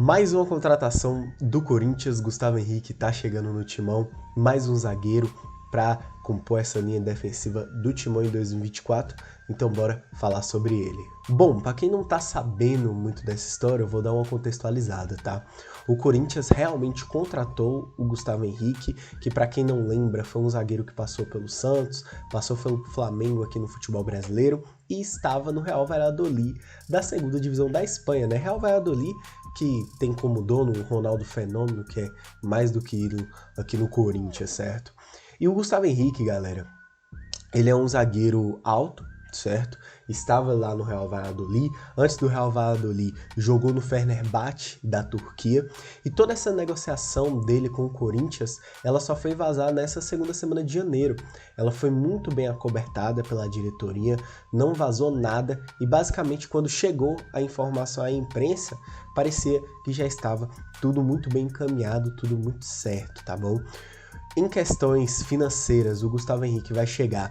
Mais uma contratação do Corinthians, Gustavo Henrique tá chegando no Timão, mais um zagueiro para compor essa linha defensiva do Timão em 2024, então bora falar sobre ele. Bom, para quem não tá sabendo muito dessa história, eu vou dar uma contextualizada, tá? O Corinthians realmente contratou o Gustavo Henrique, que para quem não lembra, foi um zagueiro que passou pelo Santos, passou pelo Flamengo aqui no futebol brasileiro e estava no Real Valladolid, da segunda divisão da Espanha, né? Real Valladolid, que tem como dono o Ronaldo Fenômeno, que é mais do que ídolo aqui no Corinthians, certo? E o Gustavo Henrique, galera, ele é um zagueiro alto, certo? Estava lá no Real Valladolid, antes do Real Valladolid jogou no Fenerbahçe da Turquia, e toda essa negociação dele com o Corinthians, ela só foi vazar nessa segunda semana de janeiro. Ela foi muito bem acobertada pela diretoria, não vazou nada, e basicamente quando chegou a informação à imprensa, parecia que já estava tudo muito bem encaminhado, tudo muito certo, tá bom? Em questões financeiras, o Gustavo Henrique vai chegar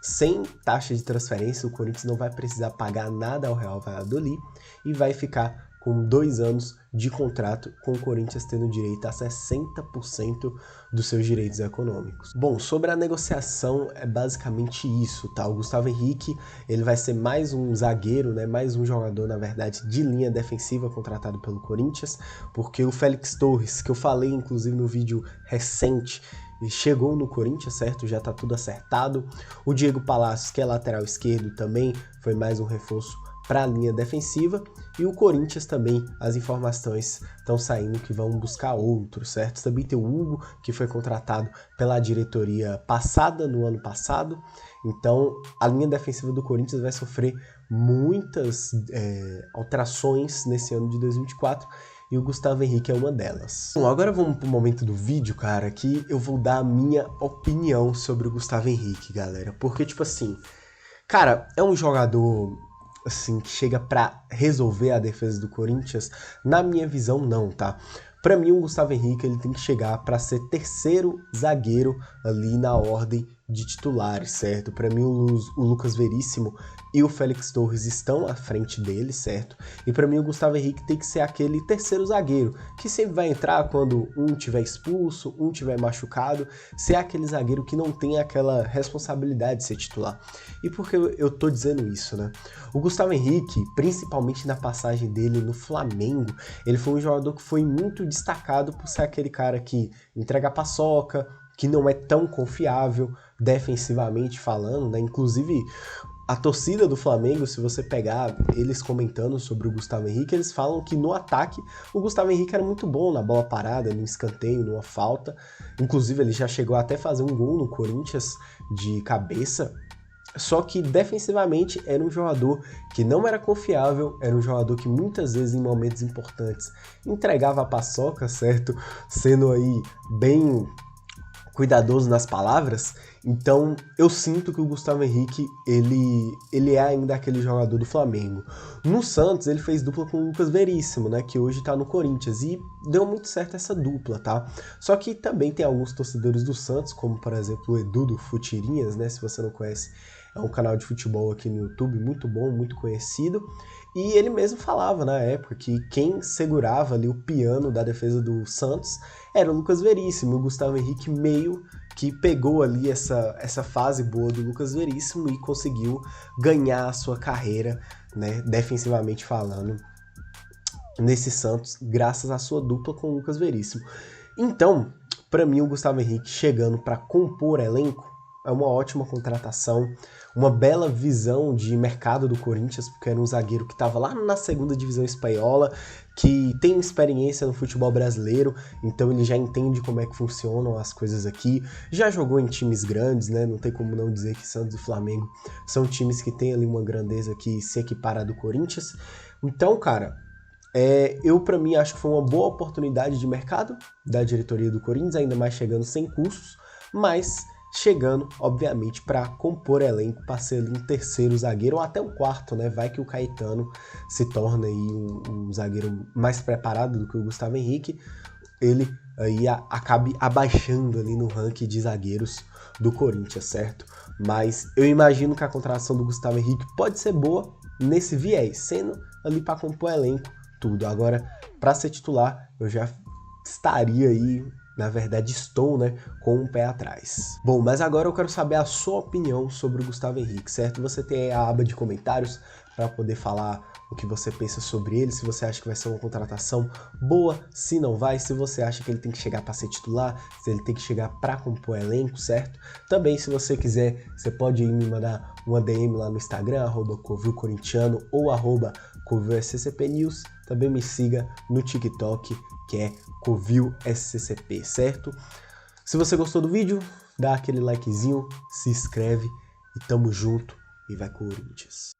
sem taxa de transferência, o Corinthians não vai precisar pagar nada ao Real Valladolid e vai ficar com 2 anos de contrato, com o Corinthians tendo direito a 60% dos seus direitos econômicos. Bom, sobre a negociação é basicamente isso, tá? O Gustavo Henrique, ele vai ser mais um zagueiro, né? Mais um jogador, na verdade, de linha defensiva contratado pelo Corinthians, porque o Félix Torres, que eu falei inclusive no vídeo recente, chegou no Corinthians, certo? Já tá tudo acertado. O Diego Palacios, que é lateral esquerdo, também foi mais um reforço para a linha defensiva. E o Corinthians também, as informações estão saindo que vão buscar outros, certo? Também tem o Hugo, que foi contratado pela diretoria passada, no ano passado. Então, a linha defensiva do Corinthians vai sofrer muitas alterações nesse ano de 2024. E o Gustavo Henrique é uma delas. Bom, agora vamos pro momento do vídeo, cara, que eu vou dar a minha opinião sobre o Gustavo Henrique, galera. Porque, tipo assim, cara, é um jogador, assim, que chega pra resolver a defesa do Corinthians? Na minha visão, não, tá? Pra mim, o Gustavo Henrique, ele tem que chegar pra ser terceiro zagueiro ali na ordem de titulares, certo? Pra mim, o Lucas Veríssimo e o Félix Torres estão à frente dele, certo? E pra mim, o Gustavo Henrique tem que ser aquele terceiro zagueiro, que sempre vai entrar quando um tiver expulso, um tiver machucado, ser aquele zagueiro que não tem aquela responsabilidade de ser titular. E por que eu tô dizendo isso, né? O Gustavo Henrique, principalmente na passagem dele no Flamengo, ele foi um jogador que foi muito destacado por ser aquele cara que entrega a paçoca, que não é tão confiável defensivamente falando, né? Inclusive, a torcida do Flamengo, se você pegar eles comentando sobre o Gustavo Henrique, eles falam que no ataque o Gustavo Henrique era muito bom na bola parada, no escanteio, numa falta. Inclusive, ele já chegou até a fazer um gol no Corinthians de cabeça. Só que defensivamente era um jogador que não era confiável, era um jogador que muitas vezes em momentos importantes entregava a paçoca, certo? Sendo aí bem cuidadoso nas palavras. Então eu sinto que o Gustavo Henrique ele é ainda aquele jogador do Flamengo. No Santos ele fez dupla com o Lucas Veríssimo, né, que hoje tá no Corinthians, e deu muito certo essa dupla, tá? Só que também tem alguns torcedores do Santos, como por exemplo o Edu do Futirinhas, né, se você não conhece, é um canal de futebol aqui no YouTube, muito bom, muito conhecido. E ele mesmo falava na época que quem segurava ali o piano da defesa do Santos era o Lucas Veríssimo. O Gustavo Henrique meio que pegou ali essa fase boa do Lucas Veríssimo e conseguiu ganhar a sua carreira, né, defensivamente falando, nesse Santos, graças à sua dupla com o Lucas Veríssimo. Então, para mim, o Gustavo Henrique chegando para compor elenco é uma ótima contratação, uma bela visão de mercado do Corinthians, porque era um zagueiro que estava lá na segunda divisão espanhola, que tem experiência no futebol brasileiro, então ele já entende como é que funcionam as coisas aqui, já jogou em times grandes, né? Não tem como não dizer que Santos e Flamengo são times que têm ali uma grandeza que se equipara do Corinthians. Então, cara, eu para mim acho que foi uma boa oportunidade de mercado da diretoria do Corinthians, ainda mais chegando sem custos, mas chegando, obviamente, para compor elenco, para ser ali um terceiro zagueiro, ou até um quarto, né? Vai que o Caetano se torna aí um zagueiro mais preparado do que o Gustavo Henrique, ele aí acabe abaixando ali no ranking de zagueiros do Corinthians, certo? Mas eu imagino que a contratação do Gustavo Henrique pode ser boa nesse viés, sendo ali para compor elenco, tudo. Agora, para ser titular, eu já estaria aí, na verdade estou, né, com um pé atrás. Bom, mas agora eu quero saber a sua opinião sobre o Gustavo Henrique, certo? Você tem aí a aba de comentários para poder falar o que você pensa sobre ele, se você acha que vai ser uma contratação boa, se não vai, se você acha que ele tem que chegar para ser titular, se ele tem que chegar para compor elenco, certo? Também, se você quiser, você pode ir me mandar uma DM lá no Instagram, @covilcorintiano ou @covilsccpnews. Também me siga no TikTok, que é covilsccp, certo? Se você gostou do vídeo, dá aquele likezinho, se inscreve e tamo junto e vai Corinthians!